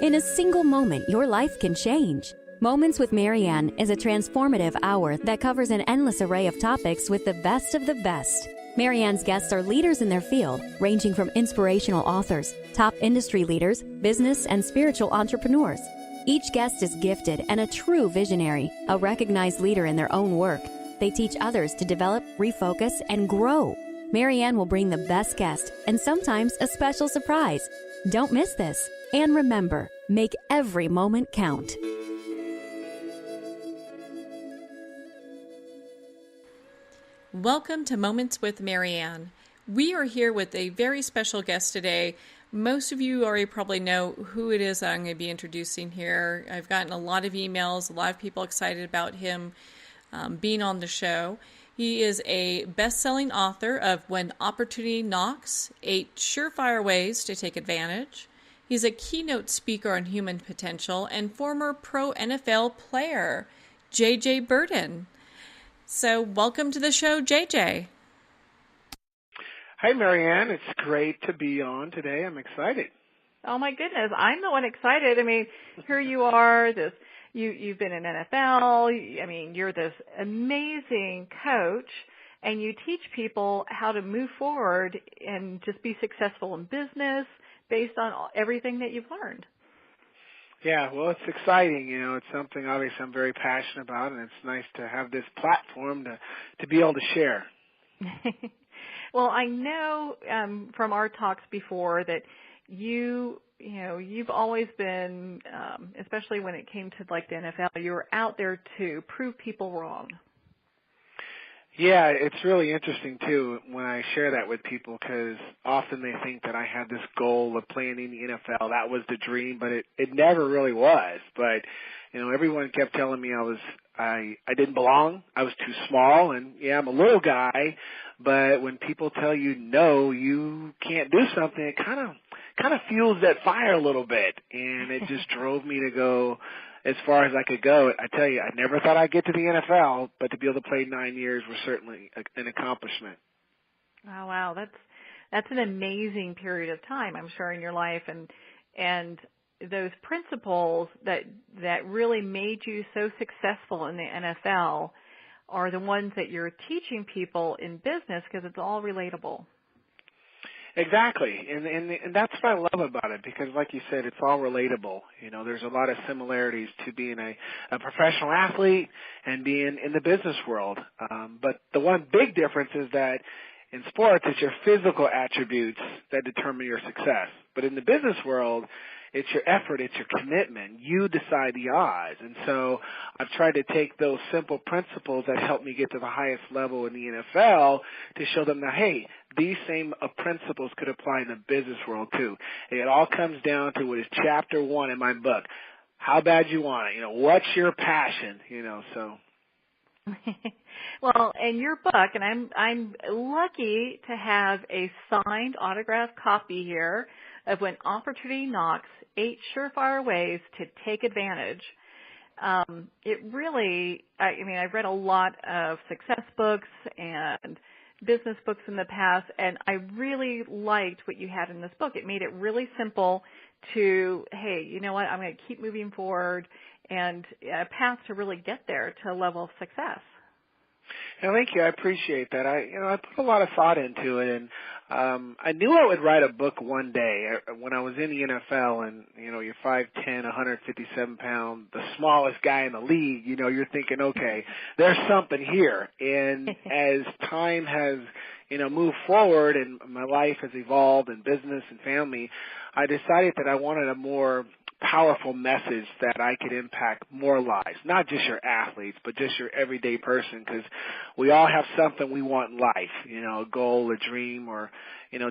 In a single moment, your life can change. Moments with Marianne is a transformative hour that covers an endless array of topics with the best of the best. Marianne's guests are leaders in their field, ranging from inspirational authors, top industry leaders, business and spiritual entrepreneurs. Each guest is gifted and a true visionary, a recognized leader in their own work. They teach others to develop, refocus, and grow. Marianne will bring the best guest and sometimes a special surprise. Don't miss this. And remember, make every moment count. Welcome to Moments with Marianne. We are here with a very special guest today. Most of you already probably know who it is that I'm going to be introducing here. I've gotten a lot of emails, a lot of people excited about him being on the show. He is a best-selling author of When Opportunity Knocks, 8 Surefire Ways to Take Advantage. He's a keynote speaker on human potential and former pro NFL player, JJ Birden. So welcome to the show, JJ. Hi, Marianne. It's great to be on today. I'm excited. Oh, my goodness. I'm the one excited. I mean, here you are. You've been in NFL. I mean, you're this amazing coach, and you teach people how to move forward and just be successful in business based on everything that you've learned. Yeah, well, it's exciting. You know, it's something obviously I'm very passionate about, and it's nice to have this platform to be able to share. Well, I know from our talks before that you've always been, especially when it came to like the NFL, you were out there to prove people wrong. Yeah, it's really interesting, too, when I share that with people, because often they think that I had this goal of playing in the NFL. That was the dream, but it never really was. But, you know, everyone kept telling me I didn't belong. I was too small, and, yeah, I'm a little guy. But when people tell you, no, you can't do something, it kind of fuels that fire a little bit. And it just drove me to go as far as I could go. I tell you, I never thought I'd get to the NFL, but to be able to play 9 years was certainly an accomplishment. Oh, wow. That's an amazing period of time, I'm sure, in your life. And those principles that really made you so successful in the NFL are the ones that you're teaching people in business because it's all relatable. Exactly, and that's what I love about it, because like you said, it's all relatable. You know, there's a lot of similarities to being a professional athlete and being in the business world. But the one big difference is that in sports, it's your physical attributes that determine your success. But in the business world, it's your effort, it's your commitment. You decide the odds. And so I've tried to take those simple principles that helped me get to the highest level in the NFL to show them that, hey, these same principles could apply in the business world too. And it all comes down to what is chapter 1 in my book. How bad you want it? You know, what's your passion? You know, so. Well, in your book, and I'm lucky to have a signed autographed copy here of When Opportunity Knocks, 8 Surefire Ways to Take Advantage. It really, I've read a lot of success books and business books in the past, and I really liked what you had in this book. It made it really simple to, hey, you know what, I'm going to keep moving forward, and a path to really get there to a level of success. Yeah, thank you. I appreciate that. I put a lot of thought into it, and I knew I would write a book one day. When I was in the NFL, and you're 5'10", 157 pounds, the smallest guy in the league. You're thinking, okay, there's something here. And as time has moved forward, and my life has evolved in business and family, I decided that I wanted a more powerful message that I could impact more lives, not just your athletes, but just your everyday person, because we all have something we want in life, a goal, a dream, or,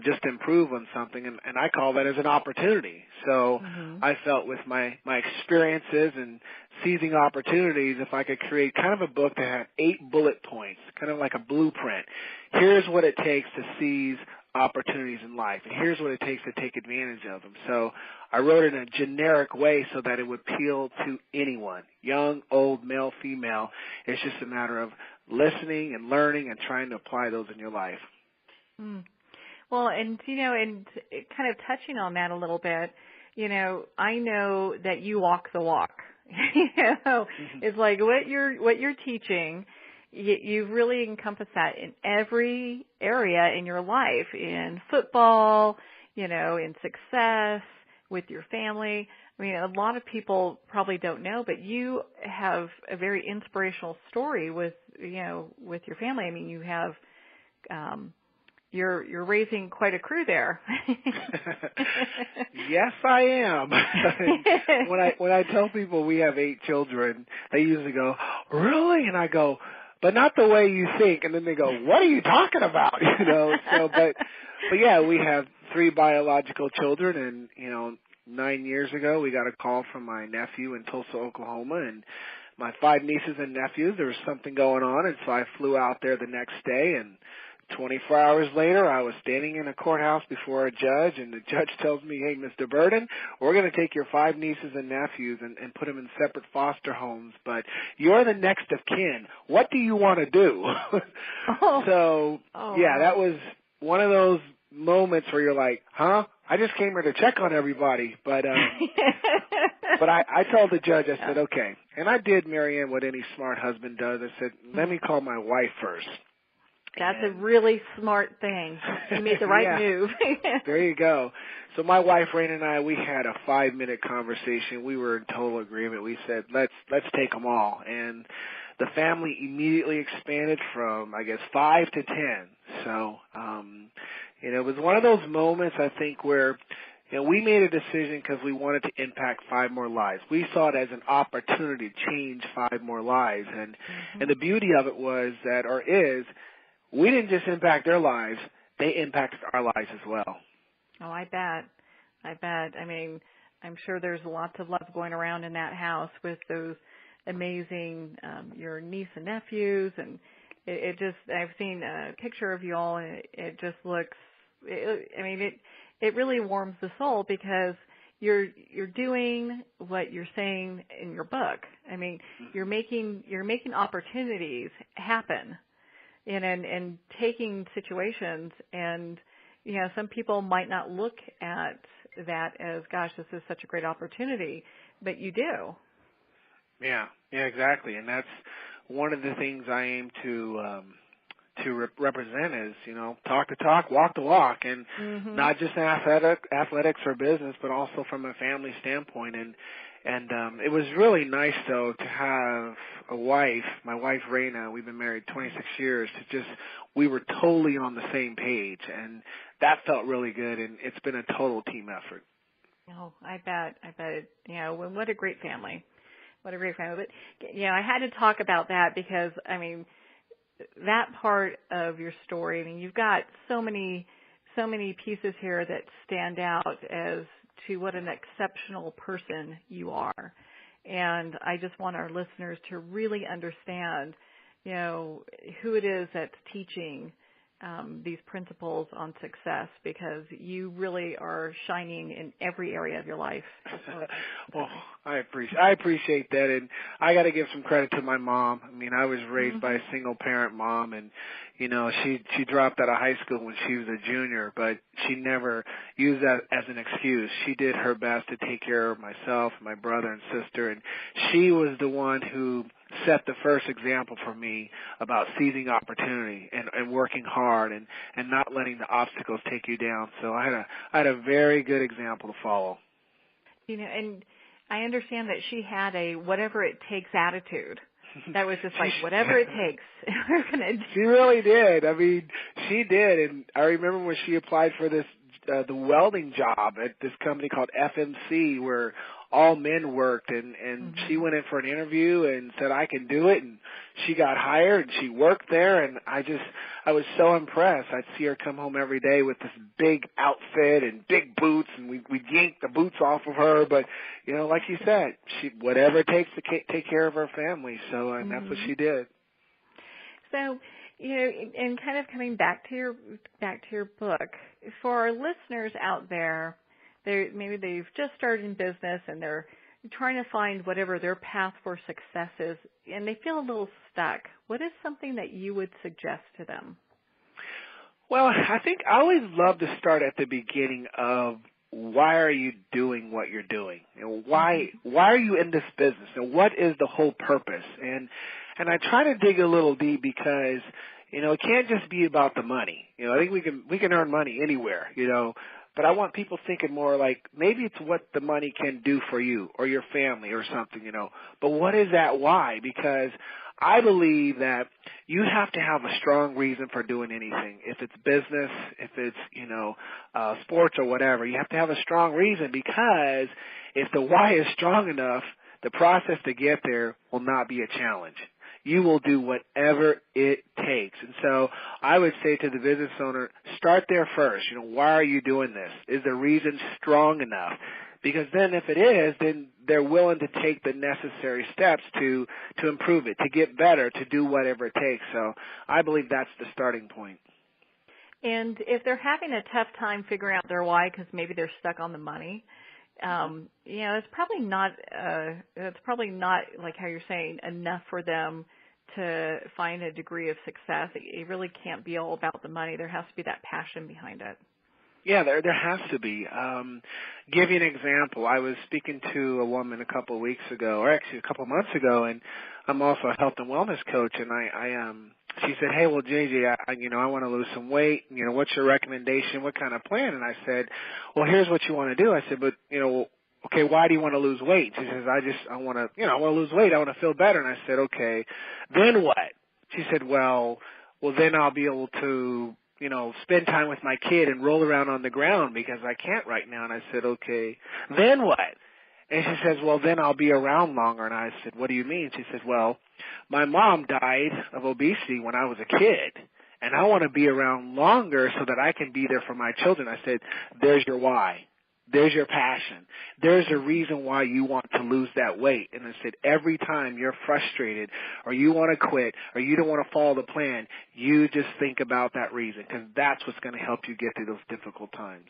just improve on something, and I call that as an opportunity. So I felt with my experiences and seizing opportunities, if I could create kind of a book that had 8 bullet points, kind of like a blueprint. Here's what it takes to seize opportunities in life, and here's what it takes to take advantage of them. So I wrote it in a generic way so that it would appeal to anyone, young, old, male, female. It's just a matter of listening and learning and trying to apply those in your life. Well, and kind of touching on that a little bit, I know that you walk the walk. It's like what you're teaching, you really encompass that in every area in your life, in football, in success, with your family. I mean, a lot of people probably don't know, but you have a very inspirational story with your family. I mean, you have, you're raising quite a crew there. Yes, I am. When I tell people we have 8 children, they usually go, "Really?" And I go, "But not the way you think." And then they go, "What are you talking about?" So, but yeah, we have 3 biological children, and 9 years ago, we got a call from my nephew in Tulsa, Oklahoma, and my 5 nieces and nephews. There was something going on, and so I flew out there the next day, and 24 hours later, I was standing in a courthouse before a judge, and the judge tells me, "Hey, Mr. Birden, we're going to take your 5 nieces and nephews and put them in separate foster homes, but you're the next of kin. What do you want to do?" Yeah, that was one of those moments where you're like, huh? I just came here to check on everybody. But I told the judge, I said, okay. And I did, Marianne, what any smart husband does. I said, let me call my wife first. That's a really smart thing. You made the right move. There you go. So my wife, Raina, and I, we had a 5-minute conversation. We were in total agreement. We said, let's take them all. And the family immediately expanded from, I guess, 5 to 10. So, it was one of those moments, I think, where we made a decision because we wanted to impact 5 more lives. We saw it as an opportunity to change 5 more lives. And the beauty of it was that, or is, we didn't just impact their lives, they impacted our lives as well. Oh, I bet. I mean, I'm sure there's lots of love going around in that house with those amazing, your niece and nephews. And it just, I've seen a picture of you all, and it just looks, it really warms the soul because you're doing what you're saying in your book. I mean, you're making opportunities happen. And taking situations, and some people might not look at that as, gosh, this is such a great opportunity, but you do. Yeah, exactly, and that's one of the things I aim to represent is, talk the talk, walk the walk, and not just in athletics or business, but also from a family standpoint. And it was really nice, though, to have a wife, my wife, Raina. We've been married 26 years. We were totally on the same page, and that felt really good, and it's been a total team effort. Oh, I bet. What a great family. What a great family. But, I had to talk about that because, that part of your story, you've got so many pieces here that stand out as to what an exceptional person you are. And I just want our listeners to really understand, who it is that's teaching these principles on success, because you really are shining in every area of your life. Well, I appreciate that, and I got to give some credit to my mom. I was raised by a single parent mom, and she dropped out of high school when she was a junior, but she never used that as an excuse. She did her best to take care of myself, my brother and sister, and she was the one who set the first example for me about seizing opportunity and working hard and not letting the obstacles take you down. So I had a very good example to follow. And I understand that she had a whatever it takes attitude. That was just like, whatever it takes, we're going to. She really did. She did. And I remember when she applied for this, the welding job at this company called FMC, where all men worked, and she went in for an interview and said, I can do it, and she got hired, and she worked there, and I was so impressed. I'd see her come home every day with this big outfit and big boots, and we'd yank the boots off of her, but, like you said, whatever it takes to take care of her family, so, and that's what she did. So, and kind of coming back to your book, for our listeners out there, maybe they've just started in business and they're trying to find whatever their path for success is, and they feel a little stuck. What is something that you would suggest to them? Well, I think I always love to start at the beginning of why are you doing what you're doing? Why are you in this business? And what is the whole purpose? And I try to dig a little deep because, it can't just be about the money. I think we can earn money anywhere, but I want people thinking more like maybe it's what the money can do for you or your family or something, But what is that why? Because I believe that you have to have a strong reason for doing anything. If it's business, if it's, sports or whatever, you have to have a strong reason, because if the why is strong enough, the process to get there will not be a challenge. You will do whatever it takes. And so I would say to the business owner, start there first. Why are you doing this? Is the reason strong enough? Because then if it is, then they're willing to take the necessary steps to improve it, to get better, to do whatever it takes. So I believe that's the starting point. And if they're having a tough time figuring out their why because maybe they're stuck on the money, it's probably not like how you're saying enough for them to find a degree of success. It really can't be all about the money. There has to be that passion behind it. Yeah, there has to be. Give you an example. I was speaking to a woman a couple of weeks ago, or actually a couple of months ago, and I'm also a health and wellness coach, and she said, "Hey, well, JJ, I want to lose some weight. What's your recommendation? What kind of plan?" And I said, "Well, here's what you want to do." I said, "But, okay, why do you want to lose weight?" She says, I want to lose weight. I want to feel better." And I said, "Okay, then what?" She said, well, then I'll be able to, spend time with my kid and roll around on the ground because I can't right now." And I said, "Okay, then what?" And she says, "Well, then I'll be around longer." And I said, "What do you mean?" She says, "Well, my mom died of obesity when I was a kid, and I want to be around longer so that I can be there for my children." I said, "There's your why. There's your passion. There's a reason why you want to lose that weight." And I said, every time you're frustrated or you want to quit or you don't want to follow the plan, you just think about that reason, because that's what's going to help you get through those difficult times.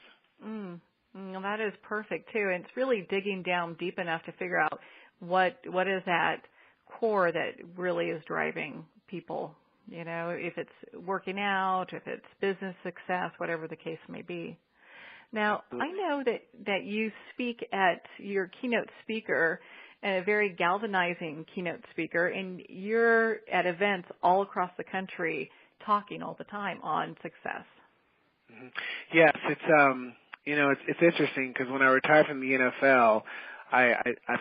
Well, that is perfect, too. And it's really digging down deep enough to figure out what is that core that really is driving people, if it's working out, if it's business success, whatever the case may be. Now, I know that you speak at your keynote speaker, a very galvanizing keynote speaker, and you're at events all across the country talking all the time on success. Mm-hmm. Yes, it's interesting because when I retired from the NFL, I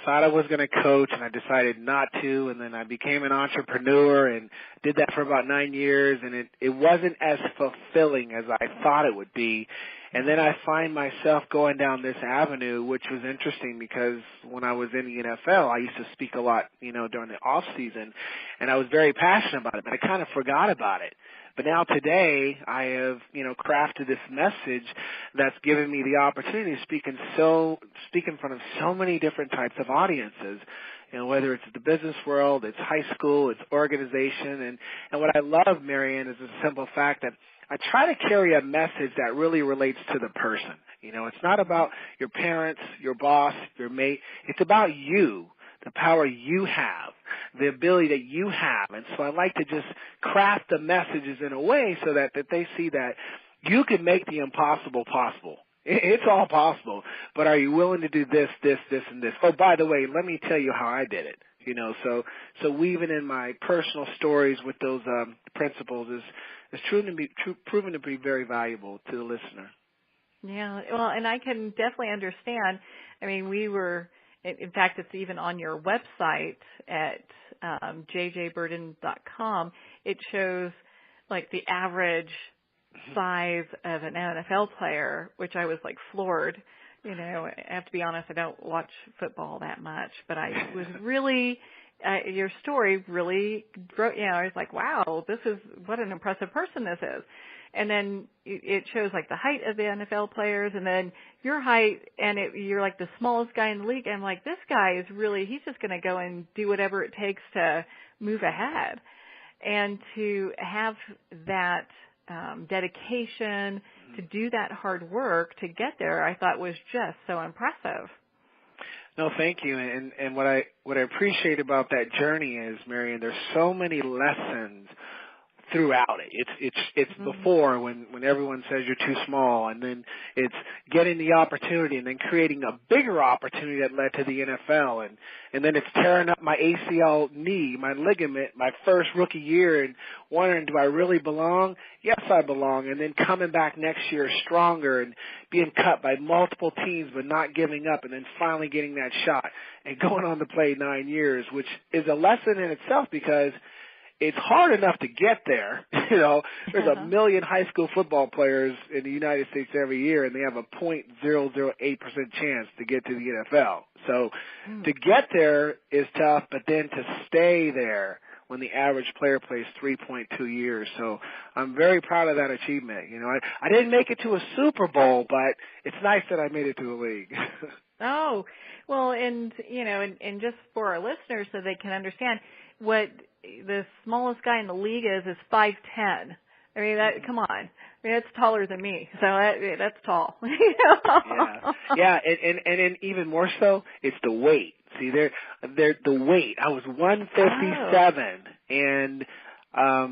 thought I was going to coach, and I decided not to, and then I became an entrepreneur and did that for about 9 years, and it wasn't as fulfilling as I thought it would be. And then I find myself going down this avenue, which was interesting because when I was in the NFL, I used to speak a lot, during the off season, and I was very passionate about it, but I kind of forgot about it. But now today, I have, crafted this message that's given me the opportunity to speak in front of so many different types of audiences. Whether it's the business world, it's high school, it's organization, and what I love, Marianne, is the simple fact that I try to carry a message that really relates to the person. It's not about your parents, your boss, your mate. It's about you, the power you have, the ability that you have. And so I like to just craft the messages in a way so that they see that you can make the impossible possible. It's all possible, but are you willing to do this, this, this, and this? Oh, by the way, let me tell you how I did it. So weaving in my personal stories with those principles is proven to be very valuable to the listener. Yeah, well, and I can definitely understand. I mean, in fact, it's even on your website at jjbirden.com. It shows like the average size of an NFL player, which I was like floored. I have to be honest, I don't watch football that much, but I was really, your story really, I was like, wow, what an impressive person this is. And then it shows like the height of the NFL players, and then your height, and you're like the smallest guy in the league. And I'm like, this guy is really, he's just going to go and do whatever it takes to move ahead. And to have that dedication to do that hard work to get there, I thought was just so impressive. No, thank you. And what I appreciate about that journey is, Marianne, there's so many lessons throughout it. It's before when everyone says you're too small, and then it's getting the opportunity and then creating a bigger opportunity that led to the NFL, and then it's tearing up my ACL knee, my ligament, my first rookie year, and wondering, do I really belong? Yes, I belong. And then coming back next year stronger and being cut by multiple teams but not giving up, and then finally getting that shot and going on to play 9 years, which is a lesson in itself because it's hard enough to get there. You know, there's a million high school football players in the United States every year, and they have a 0.008% chance to get to the NFL. So to get there is tough, but then to stay there when the average player plays 3.2 years. So I'm very proud of that achievement. You know, I didn't make it to a Super Bowl, but it's nice that I made it to the league. Oh, well, and, you know, and just for our listeners so they can understand, what the smallest guy in the league is 5'10". I mean, come on. I mean, that's taller than me, so that's tall. Yeah, and even more so, it's the weight. See, they're the weight. I was 157, and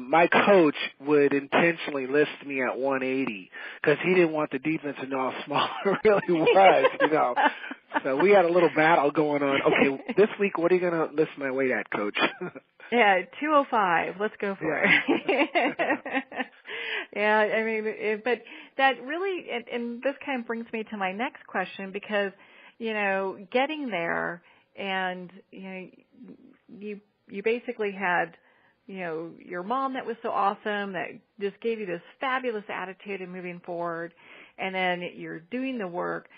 my coach would intentionally list me at 180 because he didn't want the defense to know how small it really was, you know. So we had a little battle going on. Okay, this week, what are you going to list my weight at, Coach? Yeah, 205. Let's go for it. Yeah, I mean, but that really, and this kind of brings me to my next question because, you know, getting there and, you know, you basically had, you know, your mom that was so awesome that just gave you this fabulous attitude in moving forward, and then you're doing the work.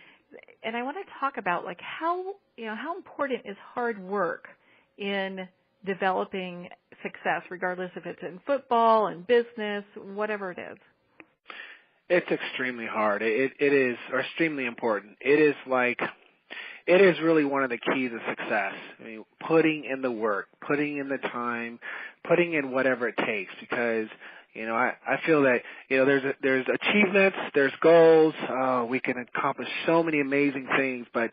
And I want to talk about, like, how important is hard work in developing success, regardless if it's in football and business, whatever it is? It's extremely hard. It is, or extremely important. It is really one of the keys of success. I mean, putting in the work, putting in the time, putting in whatever it takes, because, you know, I feel that, you know, there's achievements, there's goals, we can accomplish so many amazing things, but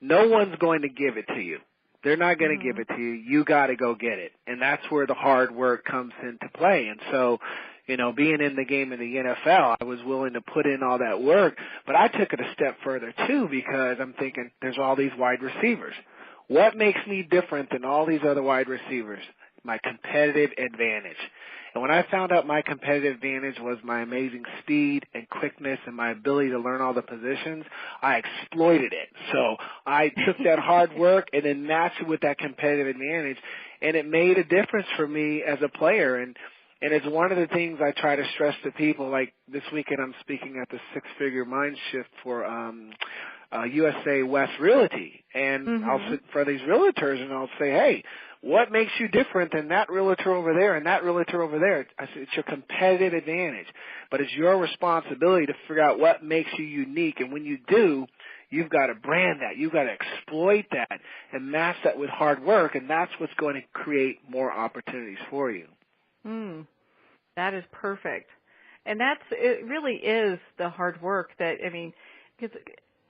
no one's going to give it to you. They're not going to give it to you. You got to go get it. And that's where the hard work comes into play. And so, you know, being in the game in the NFL, I was willing to put in all that work, but I took it a step further too because I'm thinking there's all these wide receivers. What makes me different than all these other wide receivers? My competitive advantage. And when I found out my competitive advantage was my amazing speed and quickness and my ability to learn all the positions, I exploited it. So I took that hard work and then matched it with that competitive advantage, and it made a difference for me as a player. And it's one of the things I try to stress to people. Like this weekend, I'm speaking at the Six-Figure Mind Shift for USA West Realty, and I'll sit in front of these realtors and I'll say, hey, what makes you different than that realtor over there and that realtor over there? I said, it's your competitive advantage, but it's your responsibility to figure out what makes you unique. And when you do, you've got to brand that. You've got to exploit that and match that with hard work, and that's what's going to create more opportunities for you. That is perfect. And it really is the hard work that, I mean, because,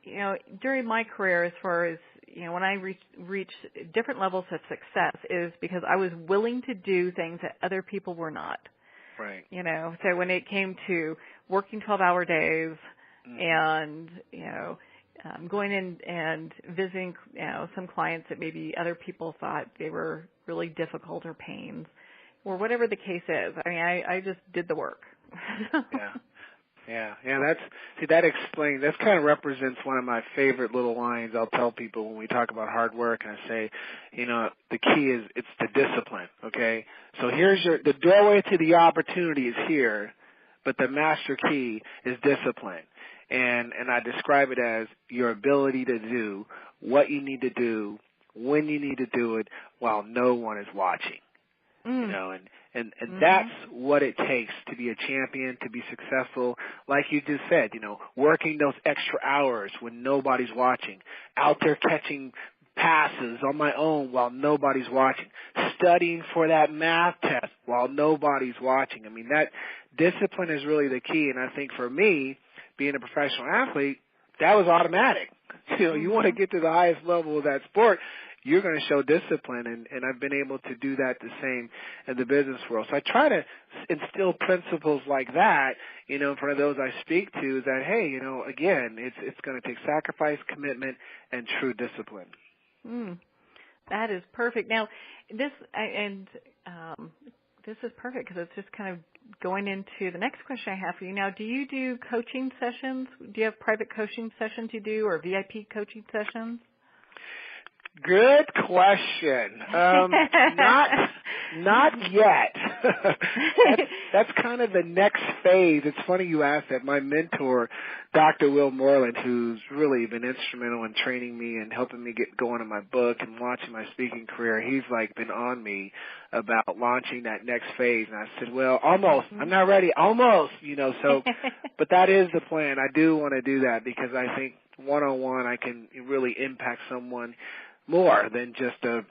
you know, during my career, as far as, you know, when I reached different levels of success is because I was willing to do things that other people were not. Right. You know, so when it came to working 12-hour days and, you know, going in and visiting, you know, some clients that maybe other people thought they were really difficult or pains or whatever the case is. I mean, I just did the work. Yeah. That kind of represents one of my favorite little lines I'll tell people when we talk about hard work, and I say, you know, the key is it's the discipline, okay? So here's the doorway to the opportunity is here, but the master key is discipline. And I describe it as your ability to do what you need to do, when you need to do it, while no one is watching. You know, and that's what it takes to be a champion, to be successful. Like you just said, you know, working those extra hours when nobody's watching, out there catching passes on my own while nobody's watching, studying for that math test while nobody's watching. I mean, that discipline is really the key. And I think for me, being a professional athlete, that was automatic. You know, you want to get to the highest level of that sport, you're going to show discipline. And I've been able to do that the same in the business world. So I try to instill principles like that, in front of those I speak to, that, hey, again, it's going to take sacrifice, commitment, and true discipline. That is perfect. Now, this is perfect because it's just kind of going into the next question I have for you. Now, do you do coaching sessions? Do you have private coaching sessions you do, or VIP coaching sessions? Good question. Not yet. That's kind of the next phase. It's funny you asked that. My mentor, Dr. Will Moreland, who's really been instrumental in training me and helping me get going in my book and launching my speaking career, he's been on me about launching that next phase. And I said, well, almost. I'm not ready. Almost, so, but that is the plan. I do want to do that because I think one-on-one I can really impact someone more than just a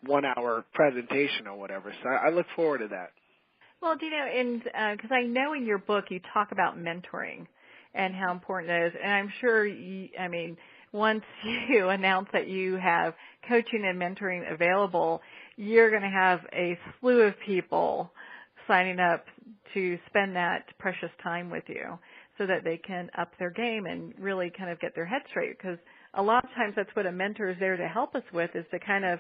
1 hour presentation or whatever. So I look forward to that. Well, and because I know in your book you talk about mentoring and how important it is, and I'm sure once you announce that you have coaching and mentoring available, you're going to have a slew of people signing up to spend that precious time with you so that they can up their game and really kind of get their head straight, because a lot of times that's what a mentor is there to help us with, is to kind of,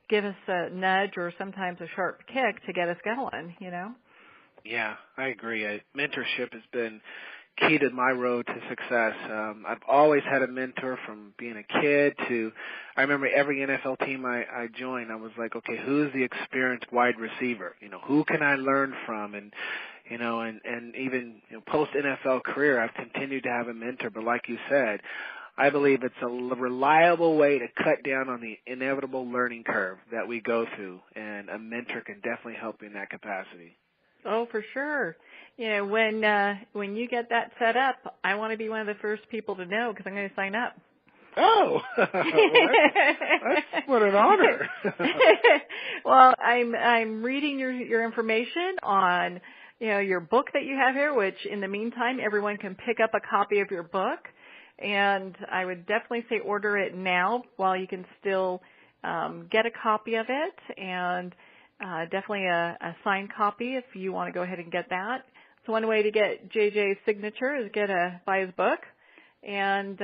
give us a nudge or sometimes a sharp kick to get us going, Yeah, I agree. Mentorship has been key to my road to success. I've always had a mentor from being a kid to, I remember every NFL team I joined, I was like, okay, who's the experienced wide receiver? Who can I learn from? And, and even post NFL career, I've continued to have a mentor. But like you said, I believe it's a reliable way to cut down on the inevitable learning curve that we go through, and a mentor can definitely help in that capacity. Oh, for sure. When you get that set up, I want to be one of the first people to know, because I'm going to sign up. Oh, well, that's what an honor. Well, I'm reading your information on your book that you have here, which in the meantime everyone can pick up a copy of your book. And I would definitely say order it now while you can still get a copy of it, and definitely a signed copy if you want to go ahead and get that. So one way to get JJ's signature is buy his book, and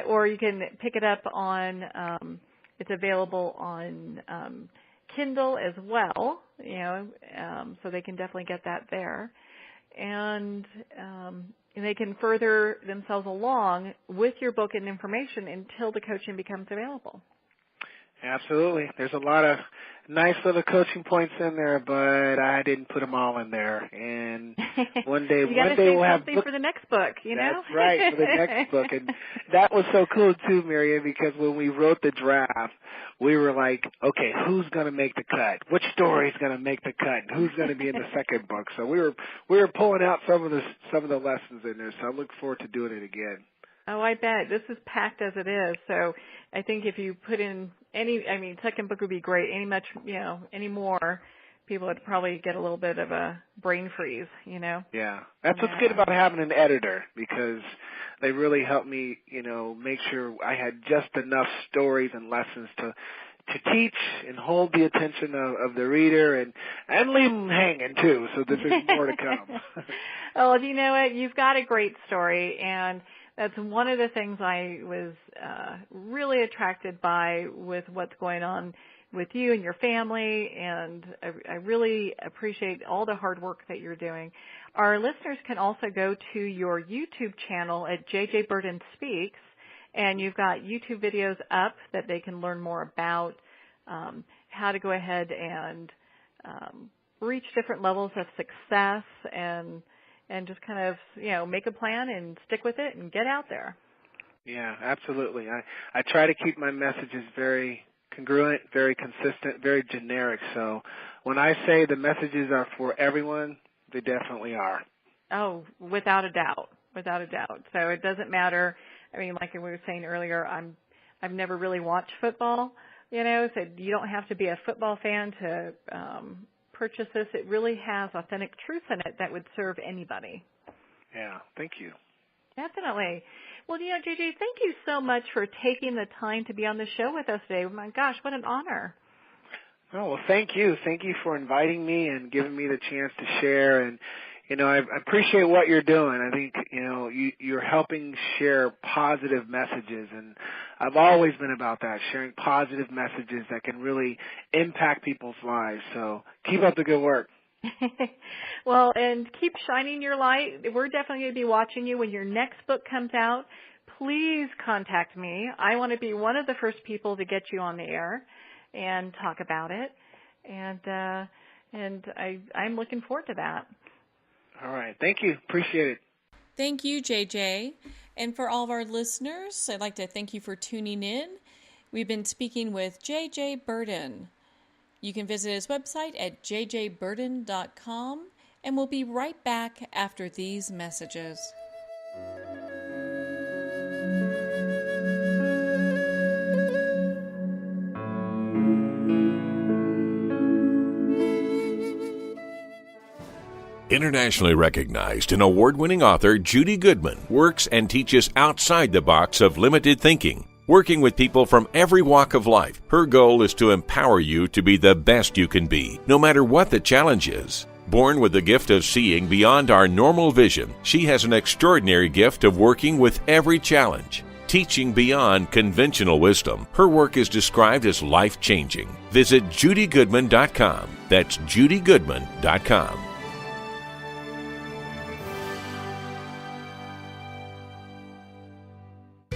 or you can pick it up on. It's available on Kindle as well, so they can definitely get that there, and they can further themselves along with your book and information until the coaching becomes available. Absolutely. There's a lot of nice little coaching points in there, but I didn't put them all in there. And one day we'll have something for the next book, That's right, for the next book. And that was so cool too, Marianne, because when we wrote the draft, we were like, okay, who's going to make the cut? Which story is going to make the cut? And who's going to be in the second book? So we were pulling out some of the lessons in there. So I look forward to doing it again. Oh, I bet. This is packed as it is. So I think if you put in second book would be great. Any more, people would probably get a little bit of a brain freeze, Yeah. That's what's good about having an editor, because they really helped me, make sure I had just enough stories and lessons to teach and hold the attention of the reader and leave them hanging too, so that there's more to come. Well, you know what? You've got a great story, and that's one of the things I was really attracted by with what's going on with you and your family, and I really appreciate all the hard work that you're doing. Our listeners can also go to your YouTube channel at JJ Birden Speaks, and you've got YouTube videos up that they can learn more about how to go ahead and reach different levels of success and just kind of, make a plan and stick with it and get out there. Yeah, absolutely. I try to keep my messages very congruent, very consistent, very generic. So when I say the messages are for everyone, they definitely are. Oh, without a doubt, without a doubt. So it doesn't matter. Like we were saying earlier, I've never really watched football, so you don't have to be a football fan to purchase this. It really has authentic truth in it that would serve anybody. Yeah, thank you. Definitely. Well, JJ, thank you so much for taking the time to be on the show with us today. My gosh, what an honor. Oh, well, thank you. Thank you for inviting me and giving me the chance to share. And, I appreciate what you're doing. I think, you're helping share positive messages. And I've always been about that, sharing positive messages that can really impact people's lives. So keep up the good work. Well, and keep shining your light. We're definitely going to be watching you when your next book comes out. Please contact me. I want to be one of the first people to get you on the air and talk about it. And I'm looking forward to that. All right. Thank you. Appreciate it. Thank you, JJ. And for all of our listeners, I'd like to thank you for tuning in. We've been speaking with JJ Birden. You can visit his website at jjbirden.com, and we'll be right back after these messages. Internationally recognized and award-winning author Judy Goodman works and teaches outside the box of limited thinking. Working with people from every walk of life, her goal is to empower you to be the best you can be, no matter what the challenge is. Born with the gift of seeing beyond our normal vision, she has an extraordinary gift of working with every challenge. Teaching beyond conventional wisdom, her work is described as life-changing. Visit judygoodman.com. That's judygoodman.com.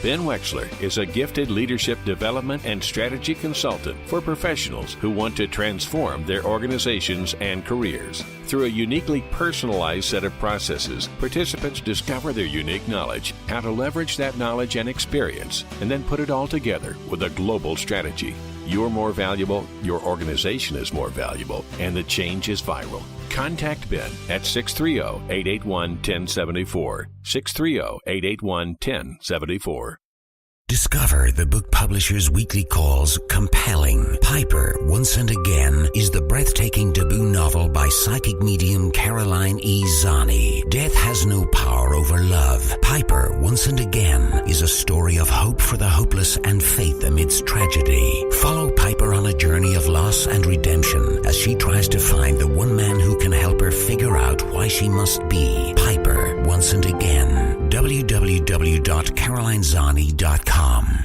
Ben Wexler is a gifted leadership development and strategy consultant for professionals who want to transform their organizations and careers. Through a uniquely personalized set of processes, participants discover their unique knowledge, how to leverage that knowledge and experience, and then put it all together with a global strategy. You're more valuable, your organization is more valuable, and the change is viral. Contact Ben at 630-881-1074, 630-881-1074. Discover the book publisher's weekly calls compelling. Piper, Once and Again, is the breathtaking debut novel by psychic medium Caroline E. Zani. Death has no power over love. Piper, Once and Again, is a story of hope for the hopeless and faith amidst tragedy. Follow Piper on a journey of loss and redemption as she tries to find the one man who can help her figure out why she must be. Piper, Once and Again. www.carolinezani.com.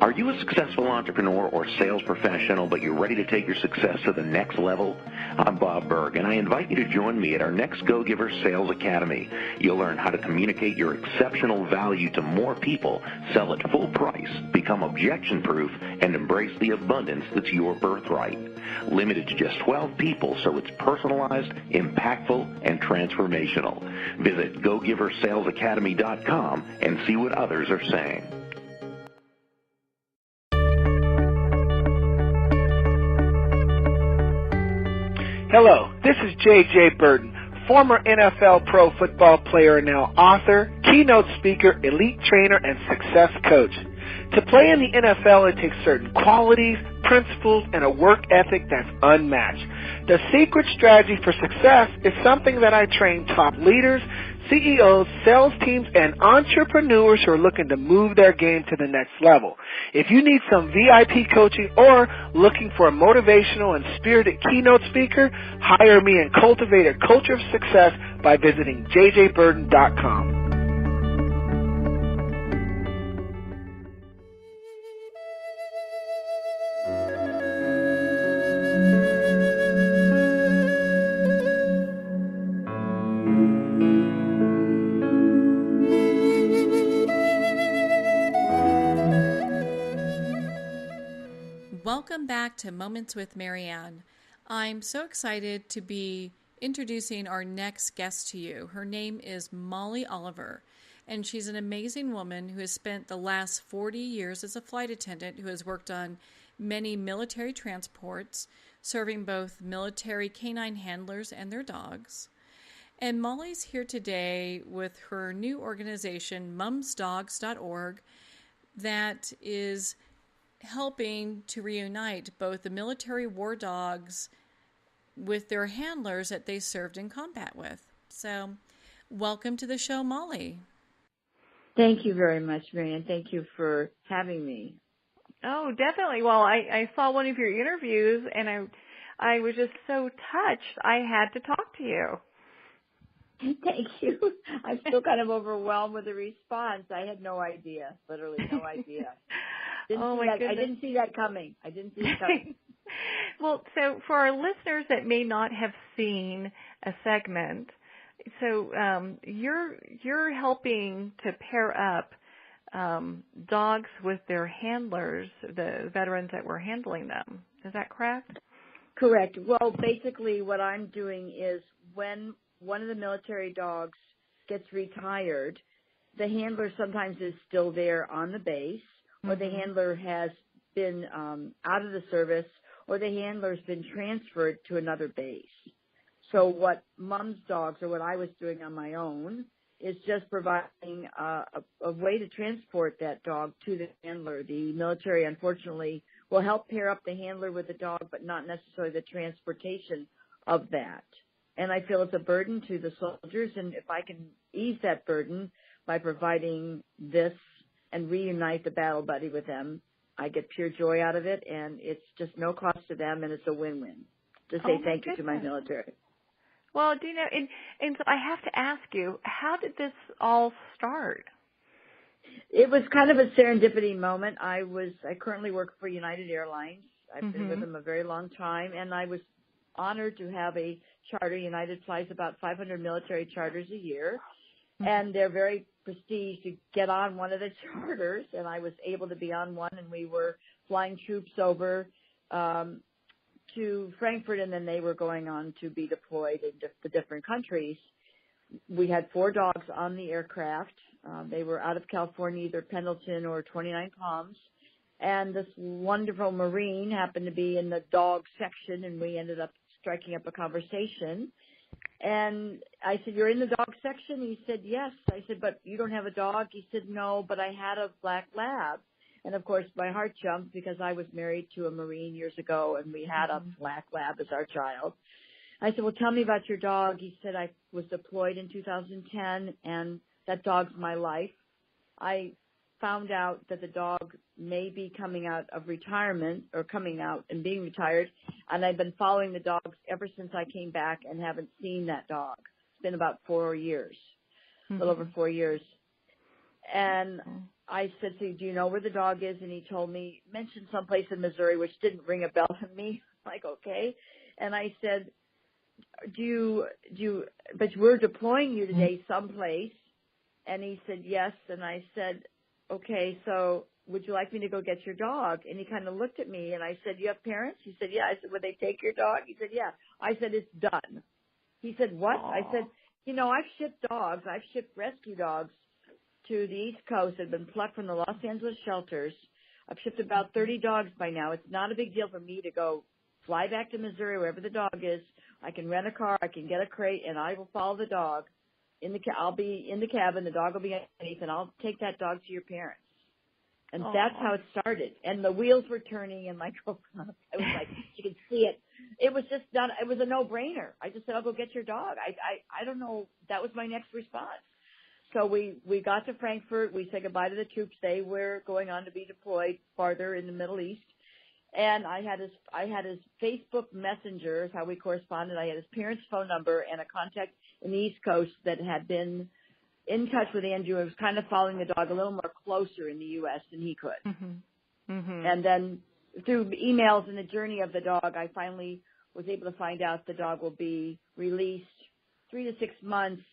Are you a successful entrepreneur or sales professional, but you're ready to take your success to the next level? I'm Bob Berg, and I invite you to join me at our next Go Giver Sales Academy. You'll learn how to communicate your exceptional value to more people, sell at full price, become objection-proof, and embrace the abundance that's your birthright. Limited to just 12 people, so it's personalized, impactful, and transformational. Visit GoGiverSalesAcademy.com and see what others are saying. Hello, this is J.J. Birden, former NFL pro football player and now author, keynote speaker, elite trainer, and success coach. To play in the NFL, it takes certain qualities, principles, and a work ethic that's unmatched. The secret strategy for success is something that I train top leaders, CEOs, sales teams, and entrepreneurs who are looking to move their game to the next level. If you need some VIP coaching or looking for a motivational and spirited keynote speaker, hire me and cultivate a culture of success by visiting jjburden.com. Welcome back to Moments with Marianne. I'm so excited to be introducing our next guest to you. Her name is Molly Oliver, and she's an amazing woman who has spent the last 40 years as a flight attendant who has worked on many military transports, serving both military canine handlers and their dogs. And Molly's here today with her new organization, mumsdogs.org, that is helping to reunite both the military war dogs with their handlers that they served in combat with. So, welcome to the show, Molly. Thank you very much, Marianne. Thank you for having me. Oh, definitely. Well, I saw one of your interviews, and I was just so touched. I had to talk to you. Thank you. I'm still kind of overwhelmed with the response. I had no idea, literally no idea. Oh, my goodness. I didn't see that coming. Well, so for our listeners that may not have seen a segment, so you're helping to pair up dogs with their handlers, the veterans that were handling them. Is that correct? Correct. Well, basically what I'm doing is when one of the military dogs gets retired, the handler sometimes is still there on the base, or the handler has been out of the service, or the handler's been transferred to another base. So what Mom's Dogs, or what I was doing on my own, is just providing a way to transport that dog to the handler. The military, unfortunately, will help pair up the handler with the dog, but not necessarily the transportation of that. And I feel it's a burden to the soldiers, and if I can ease that burden by providing this and reunite the battle buddy with them, I get pure joy out of it, and it's just no cost to them, and it's a win-win to say thank you to my military. Well, do you know, and so I have to ask you, how did this all start? It was kind of a serendipity moment. I currently work for United Airlines. I've been with them a very long time, and I was honored to have a charter. United flies about 500 military charters a year, and they're very prestige to get on one of the charters, and I was able to be on one, and we were flying troops over to Frankfurt, and then they were going on to be deployed in the different countries. We had 4 dogs on the aircraft. They were out of California, either Pendleton or 29 Palms. And this wonderful Marine happened to be in the dog section, and we ended up striking up a conversation. And I said, "You're in the dog section?" He said, "Yes." I said, "But you don't have a dog?" He said, "No, but I had a black lab." And, of course, my heart jumped because I was married to a Marine years ago, and we had a black lab as our child. I said, "Well, tell me about your dog." He said, "I was deployed in 2010, and that dog's my life." I found out that the dog may be coming out of retirement or coming out and being retired, and I've been following the dogs ever since I came back and haven't seen that dog. It's been about 4 years, a little over 4 years. And I said, "So do you know where the dog is?" And he told me, mentioned someplace in Missouri, which didn't ring a bell to me. Like, okay. And I said, but we're deploying you today someplace. And he said, "Yes." And I said, "Okay, so would you like me to go get your dog?" And he kind of looked at me, and I said, "You have parents?" He said, "Yeah." I said, "Would they take your dog?" He said, "Yeah." I said, "It's done." He said, "What?" Aww. I said, I've shipped dogs. I've shipped rescue dogs to the East Coast that have been plucked from the Los Angeles shelters. I've shipped about 30 dogs by now. It's not a big deal for me to go fly back to Missouri, wherever the dog is. I can rent a car. I can get a crate, and I will follow the dog. I'll be in the cabin. The dog will be underneath, and I'll take that dog to your parents. And that's how it started. And the wheels were turning, and my girlfriend, I was like, she could see it. It was just done. It was a no-brainer. I just said, "I'll go get your dog." I don't know. That was my next response. So we got to Frankfurt. We said goodbye to the troops. They were going on to be deployed farther in the Middle East. And I had his Facebook Messenger, is how we corresponded. I had his parents' phone number and a contact in the East Coast that had been in touch with Andrew and was kind of following the dog a little more closer in the U.S. than he could. And then through emails and the journey of the dog, I finally was able to find out the dog will be released 3 to 6 months.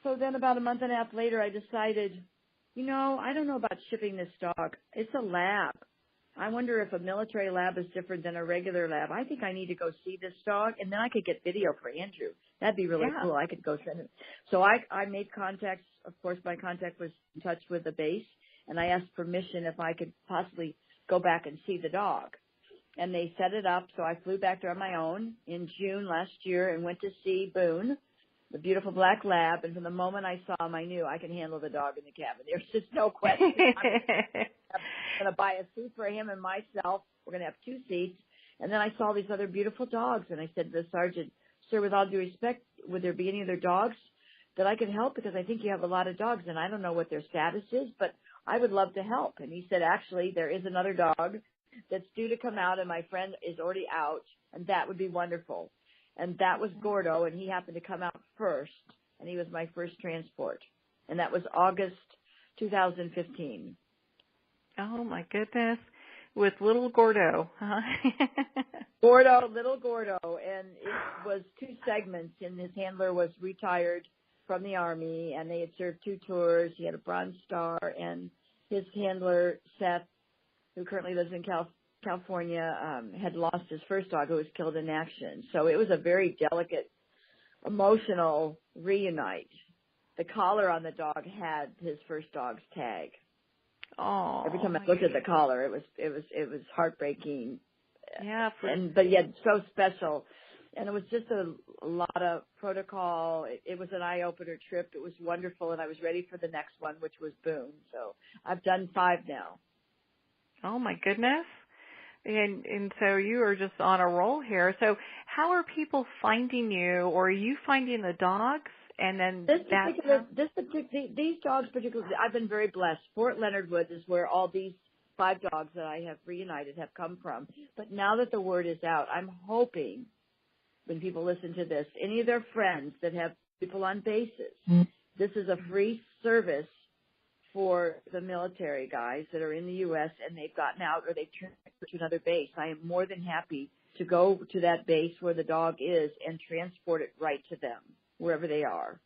So then about a month and a half later, I decided, I don't know about shipping this dog. It's a lab. I wonder if a military lab is different than a regular lab. I think I need to go see this dog, and then I could get video for Andrew. That'd be really cool. I could go send it. So I made contacts. Of course, my contact was in touch with the base, and I asked permission if I could possibly go back and see the dog. And they set it up, so I flew back there on my own in June last year and went to see Boone, the beautiful black lab, and from the moment I saw him, I knew I could handle the dog in the cabin. There's just no question. I'm going to buy a seat for him and myself. We're going to have 2 seats. And then I saw these other beautiful dogs, and I said to the sergeant, "Sir, with all due respect, would there be any other dogs that I could help because I think you have a lot of dogs, and I don't know what their status is, but I would love to help. And he said, actually, there is another dog that's due to come out, and my friend is already out, and that would be wonderful. And that was Gordo, and he happened to come out first, and he was my first transport. And that was August 2015. Oh, my goodness. With little Gordo, huh? Little Gordo. And it was 2 segments, and his handler was retired from the Army, and they had served 2 tours. He had a Bronze Star, and his handler, Seth, who currently lives in California, had lost his first dog who was killed in action. So it was a very delicate, emotional reunite. The collar on the dog had his first dog's tag. Oh. Every time I looked at the collar, it was heartbreaking. Yeah. But yet so special. And it was just a lot of protocol. It was an eye-opener trip. It was wonderful, and I was ready for the next one, which was Boone. So I've done 5 now. Oh, my goodness. And so you are just on a roll here. So how are people finding you, or are you finding the dogs? And then these dogs particularly, I've been very blessed. Fort Leonard Wood is where all these 5 dogs that I have reunited have come from. But now that the word is out, I'm hoping when people listen to this, any of their friends that have people on bases, this is a free service for the military guys that are in the U.S. and they've gotten out or they've turned to another base. I am more than happy to go to that base where the dog is and transport it right to them, wherever they are.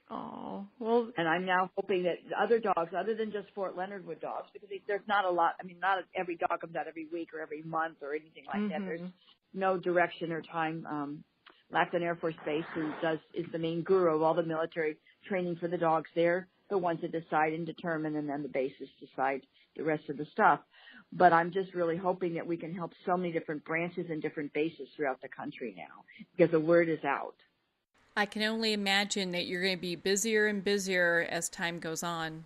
Oh, well. And I'm now hoping that other dogs, other than just Fort Leonard Wood dogs, because there's not a lot, I mean, not every dog comes out every week or every month or anything like that. There's no direction or time. Lackland Air Force Base is the main guru of all the military training for the dogs. They're the ones that decide and determine, and then the bases decide the rest of the stuff. But I'm just really hoping that we can help so many different branches and different bases throughout the country now, because the word is out. I can only imagine that you're going to be busier and busier as time goes on.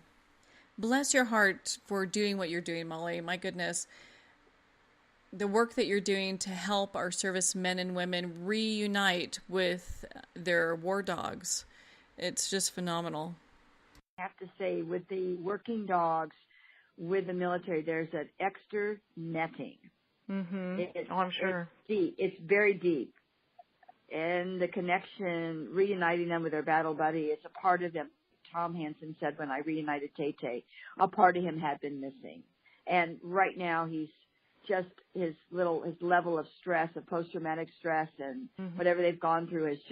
Bless your heart for doing what you're doing, Molly. My goodness. The work that you're doing to help our servicemen and women reunite with their war dogs. It's just phenomenal. I have to say, with the working dogs, with the military, there's an extra netting. I'm sure. It's deep. It's very deep. And the connection, reuniting them with their battle buddy, it's a part of them. Tom Hansen said when I reunited Tay-Tay, a part of him had been missing. And right now he's just his level of stress, of post-traumatic stress and whatever they've gone through it's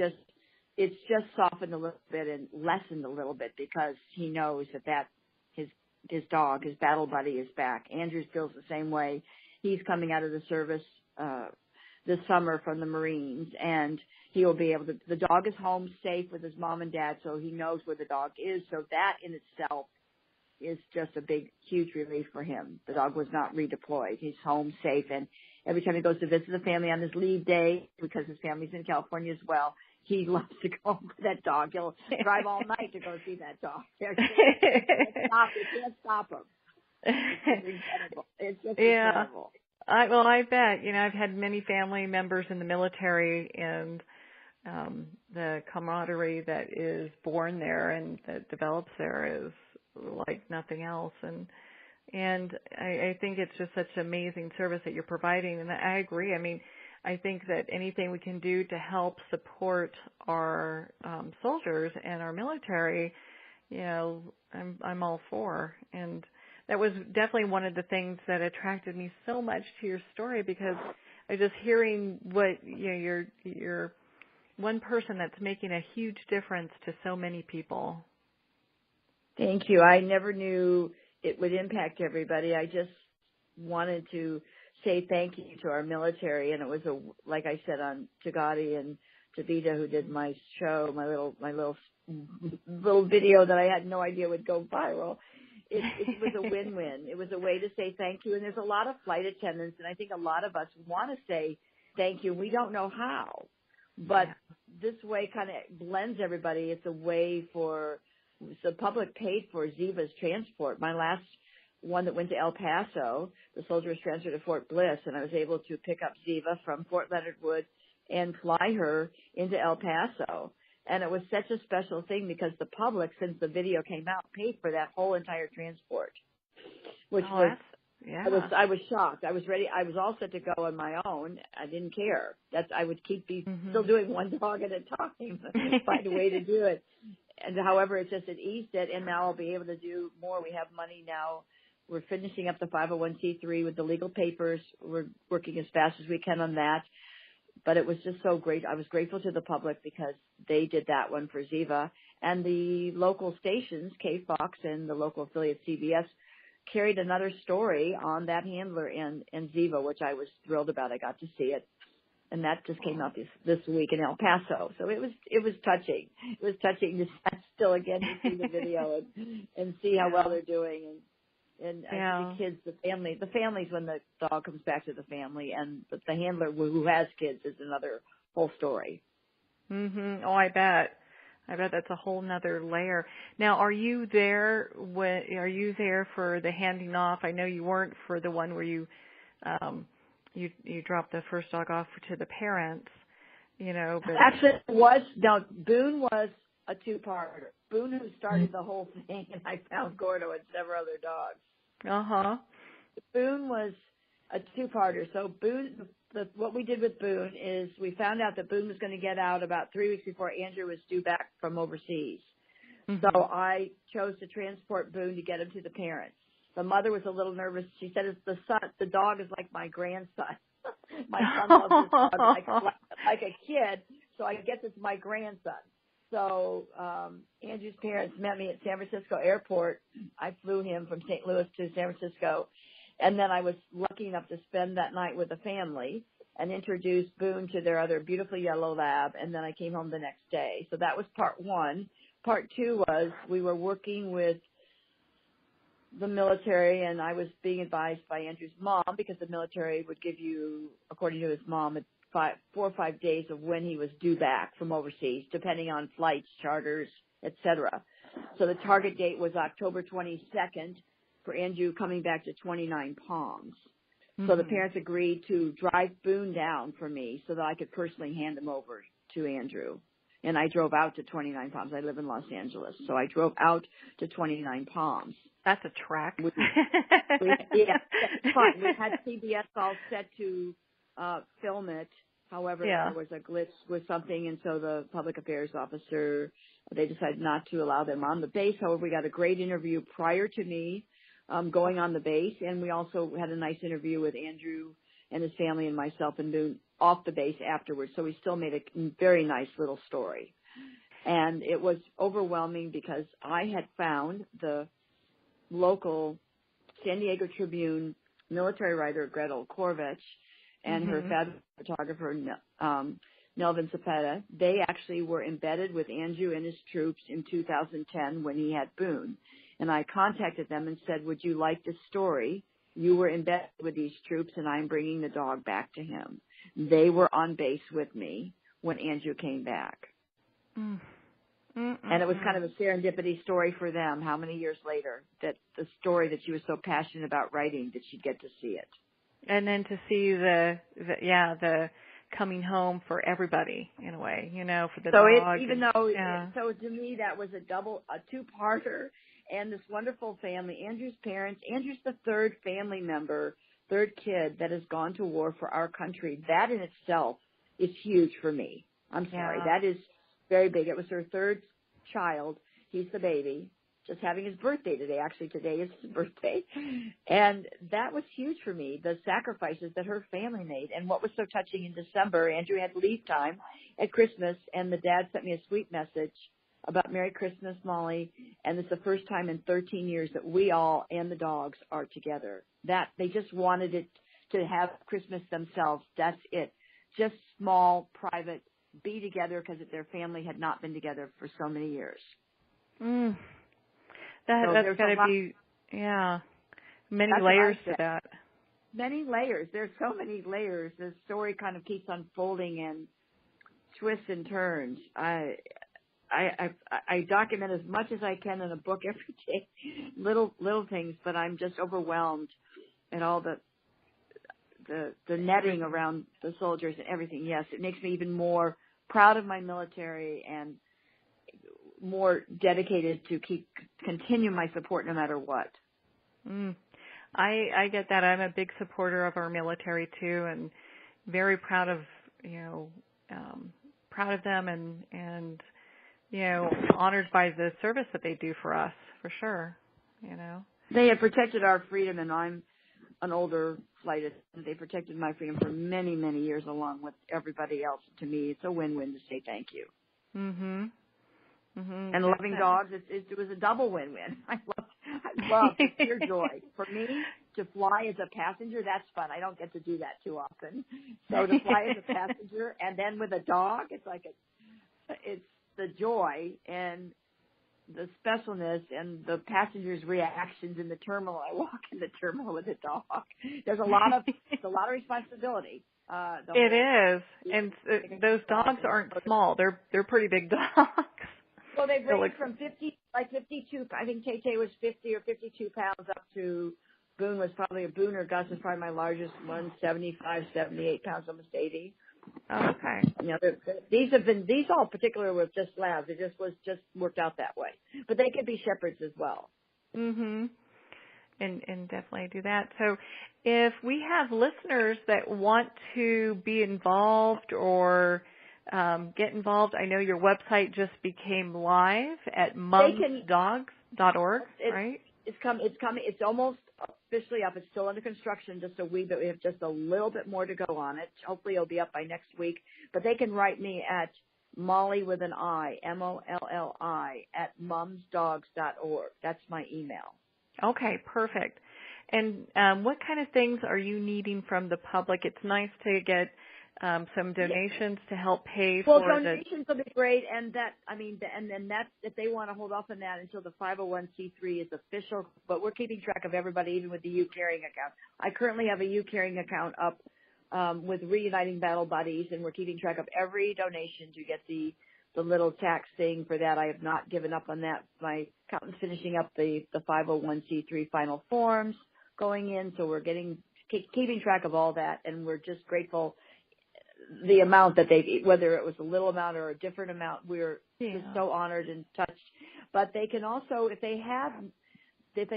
just softened a little bit and lessened a little bit because he knows that his dog, his battle buddy is back. Andrew feels the same way. He's coming out of the service this summer from the Marines, and he will be able to, the dog is home safe with his mom and dad, so he knows where the dog is. So that in itself is just a big, huge relief for him. The dog was not redeployed. He's home safe, and every time he goes to visit the family on his leave day, because his family's in California as well, he loves to go with that dog. He'll drive all night to go see that dog. You can't stop him. It's incredible. It's just incredible. I bet. I've had many family members in the military, and the camaraderie that is born there and that develops there is like nothing else. And I think it's just such amazing service that you're providing. And I agree. I mean, I think that anything we can do to help support our soldiers and our military, I'm all for. And that was definitely one of the things that attracted me so much to your story, because I just hearing what you're one person that's making a huge difference to so many people. Thank you. I never knew it would impact everybody. I just wanted to say thank you to our military, and it was like I said on Tagati and Tavita, who did my show, my little video that I had no idea would go viral. It was a win-win. It was a way to say thank you. And there's a lot of flight attendants, and I think a lot of us want to say thank you. We don't know how, but this way kind of blends everybody. It's a way for the public paid for Ziva's transport. My last one that went to El Paso, the soldier was transferred to Fort Bliss, and I was able to pick up Ziva from Fort Leonard Wood and fly her into El Paso. And it was such a special thing because the public, since the video came out, paid for that whole entire transport, which I was shocked. I was ready. I was all set to go on my own. I didn't care. I would still doing one dog at a time, find a way to do it. And however, it eased it, and now I'll be able to do more. We have money now. We're finishing up the 501c3 with the legal papers. We're working as fast as we can on that. But it was just so great. I was grateful to the public because they did that one for Ziva. And the local stations, KFOX and the local affiliate CBS, carried another story on that handler and Ziva, which I was thrilled about. I got to see it. And that just came out this week in El Paso. So it was touching. It was touching to still again to see the video and see how well they're doing. And the kids, the families when the dog comes back to the family, and the handler who has kids is another whole story. Oh, I bet that's a whole nother layer. Now, are you there for the handing off? I know you weren't for the one where you dropped the first dog off to the parents, but actually Boone was a two-parter. Boone who started the whole thing, and I found Gordo and several other dogs. Boone was a two-parter. So Boone, what we did with Boone is we found out that Boone was going to get out about 3 weeks before Andrew was due back from overseas. So I chose to transport Boone to get him to the parents. The mother was a little nervous. She said, the dog is like my grandson. My son loves this dog like a kid, so I guess it's my grandson. So Andrew's parents met me at San Francisco Airport. I flew him from St. Louis to San Francisco. And then I was lucky enough to spend that night with the family and introduce Boone to their other beautiful yellow lab. And then I came home the next day. So that was part one. Part two was we were working with the military, and I was being advised by Andrew's mom because the military would give you, according to his mom, 4 or 5 days of when he was due back from overseas, depending on flights, charters, etc. So the target date was October 22nd for Andrew coming back to 29 Palms. So the parents agreed to drive Boone down for me so that I could personally hand him over to Andrew. And I drove out to 29 Palms. I live in Los Angeles, so I drove out to 29 Palms. That's a track. It's fun. We had CBS all set to film it. However, there was a glitch with something, and so the public affairs officer, they decided not to allow them on the base. However, we got a great interview prior to me going on the base, and we also had a nice interview with Andrew and his family and myself and Boone off the base afterwards. So we still made a very nice little story. And it was overwhelming because I had found the local San Diego Tribune military writer, Gretel Korvich, and her fabulous photographer, Nelvin Cepeda. They actually were embedded with Andrew and his troops in 2010 when he had Boone. And I contacted them and said, would you like this story? You were embedded with these troops, and I'm bringing the dog back to him. They were on base with me when Andrew came back. And it was kind of a serendipity story for them, how many years later, that the story that she was so passionate about writing, that she'd get to see it. And then to see the coming home for everybody, in a way, for the dog. So to me, that was a two-parter, and this wonderful family, Andrew's parents. Andrew's the third family member, third kid that has gone to war for our country. That in itself is huge for me. I'm sorry. That is very big. It was her third child. He's the baby. Just having his birthday today. Actually, today is his birthday. And that was huge for me, the sacrifices that her family made. And what was so touching in December, Andrew had leave time at Christmas, and the dad sent me a sweet message about Merry Christmas, Molly, and it's the first time in 13 years that we all and the dogs are together. That they just wanted it to have Christmas themselves. That's it. Just small, private, be together because their family had not been together for so many years. That's got to be, many layers to that. Many layers. There's so many layers. The story kind of keeps unfolding and twists and turns. I document as much as I can in a book every day, little things, but I'm just overwhelmed at all the netting around the soldiers and everything. Yes, it makes me even more proud of my military and more dedicated to continue my support no matter what. I get that. I'm a big supporter of our military too, and very proud of proud of them, and honored by the service that they do for us, for sure. They have protected our freedom, and I'm an older flight attendant. They protected my freedom for many, many years, along with everybody else. To me, it's a win-win to say thank you. Mhm. Mhm. And loving dogs, it was a double win-win. I love the pure joy. For me, to fly as a passenger, that's fun. I don't get to do that too often. So to fly as a passenger and then with a dog, it's like it's the joy and the specialness and the passengers' reactions in the terminal. I walk in the terminal with a dog. There's a lot of responsibility. It is, and those dogs aren't small. They're pretty big dogs. Well, they've ranged from 52. I think Tay was 50 or 52 pounds up to Boone was probably Boone or Gus was probably my largest one, 75, 78 pounds, almost 80. Oh, okay. These all particular were just labs. It just worked out that way. But they could be shepherds as well. Mhm. And definitely do that. So, if we have listeners that want to be involved or get involved, I know your website just became live at mumsdogs.org, right? It's coming. It's almost officially up. It's still under construction, just a wee bit. We have just a little bit more to go on it. Hopefully it'll be up by next week. But they can write me at Molly with an I, MOLLI, at mumsdogs.org. That's my email. Okay, perfect. And what kind of things are you needing from the public? It's nice to get some donations to help pay for donations will be great, and then that's if they want to hold off on that until the 501c3 is official. But we're keeping track of everybody, even with the U-Carrying account. I currently have a U-Carrying account up with Reuniting Battle Buddies, and we're keeping track of every donation to get the little tax thing for that. I have not given up on that. My accountant's finishing up the 501c3 final forms going in, so we're keeping track of all that, and we're just grateful. The amount that whether it was a little amount or a different amount, we're just so honored and touched. But they can also, if they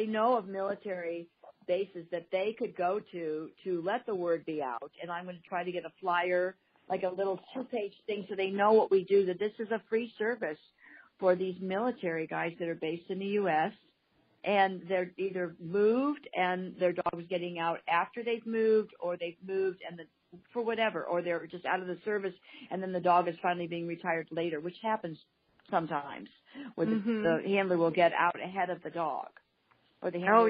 know of military bases that they could go to let the word be out. And I'm going to try to get a flyer, like a little 2-page thing, so they know what we do, that this is a free service for these military guys that are based in the U.S. and they're either moved and their dog is getting out after they've moved, or they've moved and for whatever, or they're just out of the service and then the dog is finally being retired later, which happens sometimes, where the handler will get out ahead of the dog, or the handler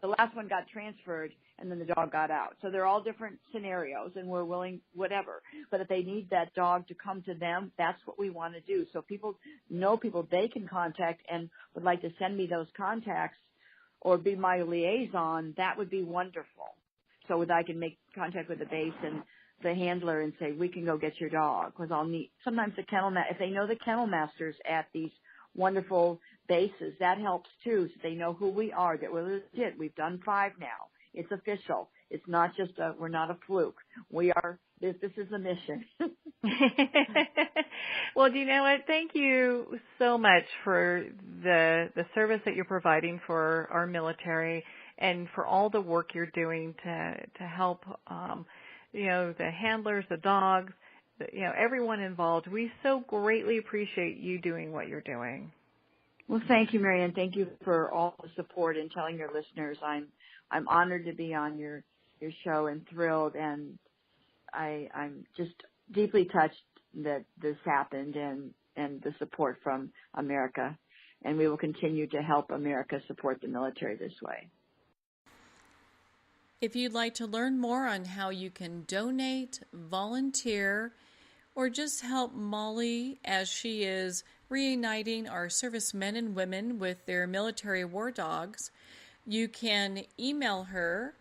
the last one got transferred and then the dog got out. So they're all different scenarios, and we're willing whatever. But if they need that dog to come to them, that's what we want to do. So people know people they can contact and would like to send me those contacts or be my liaison, that would be wonderful. So that I can make contact with the base and the handler and say, we can go get your dog. Because sometimes the if they know the kennel masters at these wonderful bases, that helps too. So they know who we are, that we're legit. We've done 5 now. It's official. It's not just we're not a fluke. We are, this is a mission. Well, do you know what? Thank you so much for the service that you're providing for our military, and for all the work you're doing to help, the handlers, the dogs, everyone involved. We so greatly appreciate you doing what you're doing. Well, thank you, Marianne. Thank you for all the support and telling your listeners. I'm honored to be on your show and thrilled, and I'm just deeply touched that this happened and the support from America. And we will continue to help America support the military this way. If you'd like to learn more on how you can donate, volunteer, or just help Molly as she is reuniting our servicemen and women with their military war dogs, you can email her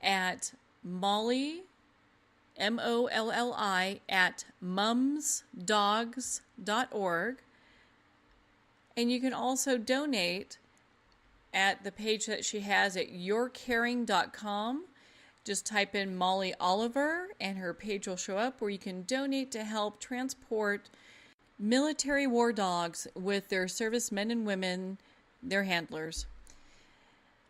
at Molly, MOLLI, at mumsdogs.org. And you can also donate at the page that she has at yourcaring.com. Just type in Molly Oliver and her page will show up, where you can donate to help transport military war dogs with their servicemen and women, their handlers.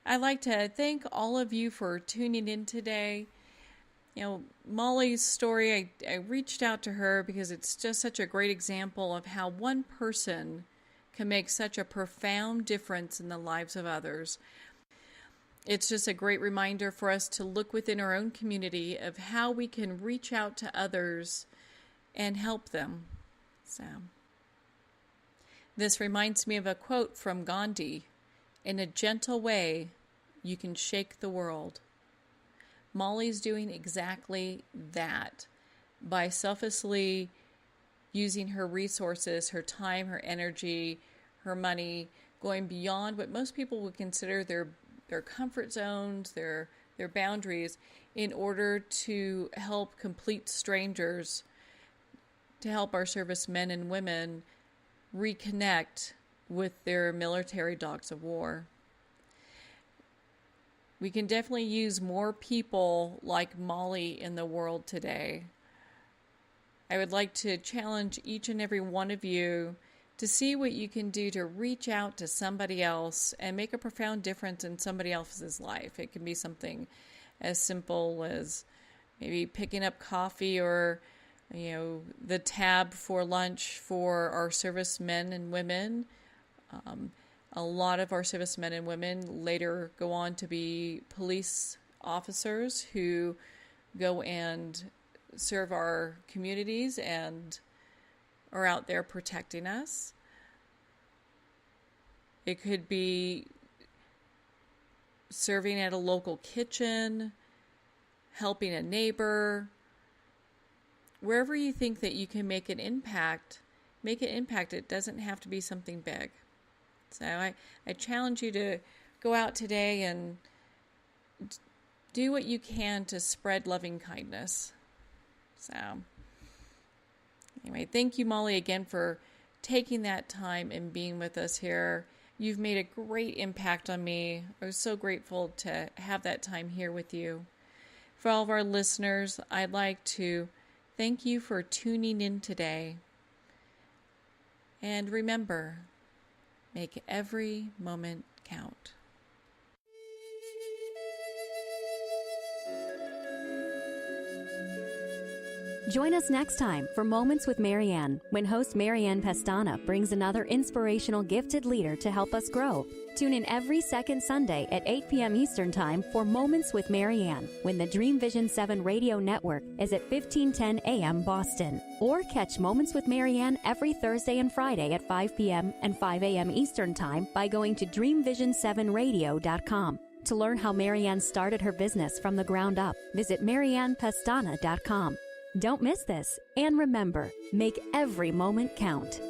I'd like to thank all of you for tuning in today. You know, Molly's story, I reached out to her because it's just such a great example of how one person can make such a profound difference in the lives of others. It's just a great reminder for us to look within our own community of how we can reach out to others and help them. So, this reminds me of a quote from Gandhi: "In a gentle way, you can shake the world." Molly's doing exactly that by selflessly using her resources, her time, her energy, her money, going beyond what most people would consider their comfort zones, their boundaries, in order to help complete strangers, to help our servicemen and women reconnect with their military dogs of war. We can definitely use more people like Molly in the world today. I would like to challenge each and every one of you to see what you can do to reach out to somebody else and make a profound difference in somebody else's life. It can be something as simple as maybe picking up coffee or, the tab for lunch for our servicemen and women. A lot of our servicemen and women later go on to be police officers who go and serve our communities and are out there protecting us. It could be serving at a local kitchen, helping a neighbor. Wherever you think that you can make an impact, make an impact. It doesn't have to be something big. So I challenge you to go out today and do what you can to spread loving kindness. So anyway, thank you, Molly, again for taking that time and being with us here. You've made a great impact on me. I was so grateful to have that time here with you. For all of our listeners, I'd like to thank you for tuning in today. And remember, make every moment count. Join us next time for Moments with Marianne, when host Marianne Pestana brings another inspirational gifted leader to help us grow. Tune in every second Sunday at 8 p.m. Eastern Time for Moments with Marianne, when the Dream Vision 7 radio network is at 1510 a.m. Boston. Or catch Moments with Marianne every Thursday and Friday at 5 p.m. and 5 a.m. Eastern Time by going to dreamvision7radio.com. To learn how Marianne started her business from the ground up, visit mariannepestana.com. Don't miss this, and remember, make every moment count.